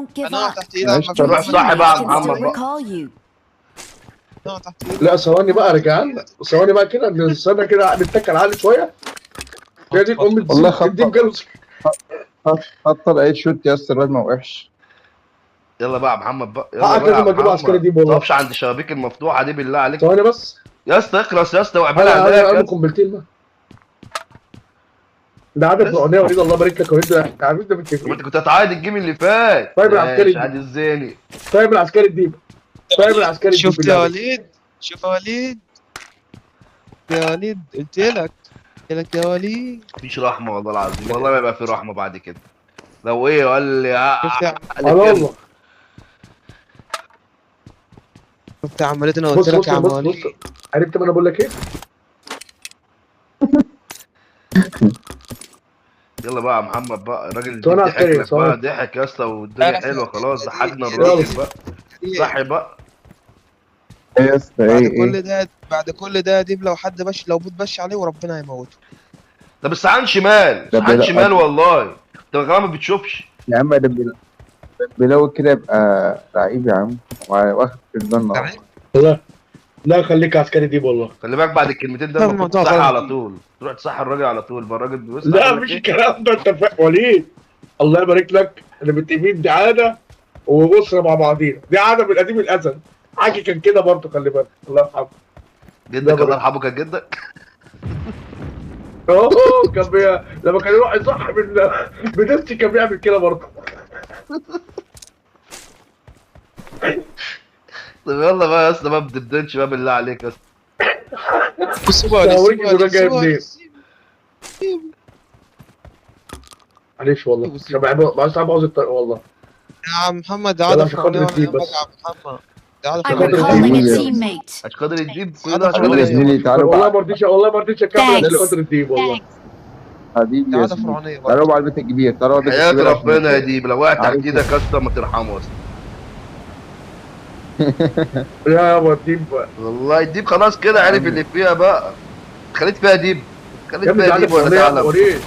Don't give انا up. تحت ايد عمك Your روح محمد. صاحي بقى teammates يا can محمد still بقى. recall you. انا تحت ايد. لا ثواني بقى رجعنا، ثواني بقى كده نستنى كده نتكل على شويه. يا دي ام والله الديب جاله. خط العيد شوت يا اسطى، الواد ما وقعش. يلا بقى يا محمد بقى، يلا حقك بقى يا لازم اجيب عسكري محمد. ديب ما والله. تقفش عند الشبابيك المفتوحه دي بالله عليك. ثواني بس. يا اسطى اخلص يا اسطى واعمل انا هناك يا ارمي اسطى. قنبلتين بقى. ده عدد بس. فرعونيه وليد، الله يبارك لك يا وليد، احنا عارفين ده طب انت متفقين. كنت هتعايد الجيم اللي فات. طيب العسكري ماشي عادي الديب، الزاني. طيب العسكري الديب، طيب العسكري الديب شفت بالله يا عليك. وليد؟ شوف يا وليد، يا وليد قلت لك، قلت لك يا وليد. مفيش رحمه والله العظيم، والله ما يبقى في رحمه بعد كده. لو ايه قال لي شفت يا عم، على الله. شفت يا عم وليد، انا قلت بص لك بص يا عم بص بص، وليد. عرفت ما انا بقول لك ايه؟ يلا بقى يا محمد بقى، الراجل ثواني ضحك عسكري، لك بقى، ثواني. ضحك يا اسطى والدنيا تعرف حلوه خلاص، دي ضحكنا دي الراجل بقى. دي صحي بقى. ايه يا اسطى، بعد ايه كل ده، بعد كل ده ديب لو حد بش، لو بوت بش عليه وربنا هيموته. طب السعان شمال، ده السعان بلا شمال والله. انت كمان ما بتشوفش. يا عم، ده بيلو كده يبقى لعيب يا عم، واخد في الجنة. يعني لا لا، خليك عسكري ديب والله. خلي بالك بعد الكلمتين ده فاهم المفروض الموضوع تصحي غلط. على طول، تروح تصحي الراجل على طول، يبقى الراجل بيبص لا يقول لك مفيش ايه. الكلام ده، انت وليد الله يبارك لك، احنا متفقين، دي عاده واسره مع بعضينا، دي عاده من قديم الازل. حاجه كان كده برضه، خلي بالك الله يرحمه. جدك الله يرحمه كان جدك. اوه كان لما كان يروح يصح بنفسي كان بيعمل كده برضه. طب يلا بقى يا اسطى، ما بتبدلش بقى بالله عليك يا اسطى. سيبوا ده لي، اوريك سيبوا ده لي، جاي سيبوا منين. لي، سيبوا. معلش والله عشان صعب عاوز الطريق والله. يا عم محمد، ده لا، عادة عشان فرعونية خاطر ولا الديب يهمك بس. يا عم محمد؟ ده عادة I'm خاطر فرعونية. recalling a الديب. teammate. عشان قادر يجيب كل عادة ده عشان حبيبي قادر يا فرعونية. زميلي، تعالوا والله بعد. ما رضيتش، والله ما رضيتش اكمل عشان Thanks. خاطر الديب والله. حبيبي ده يا عادة زميلي، فرعونية تعالوا برضه. بعد البيت الكبير، تعالوا على البيت حياة الكبير عشان ربنا يا ديب، لو وقع تحت عارف ايدك يا اسطى ما ترحمه اصلا. يا ابو الديب. والله الديب خلاص كده عرف اللي فيها بقى. خليت فيها ديب، يا خليت ابني فيها دي عاده ديب ولا فرعونيه يا ابو ثعلب. وليد.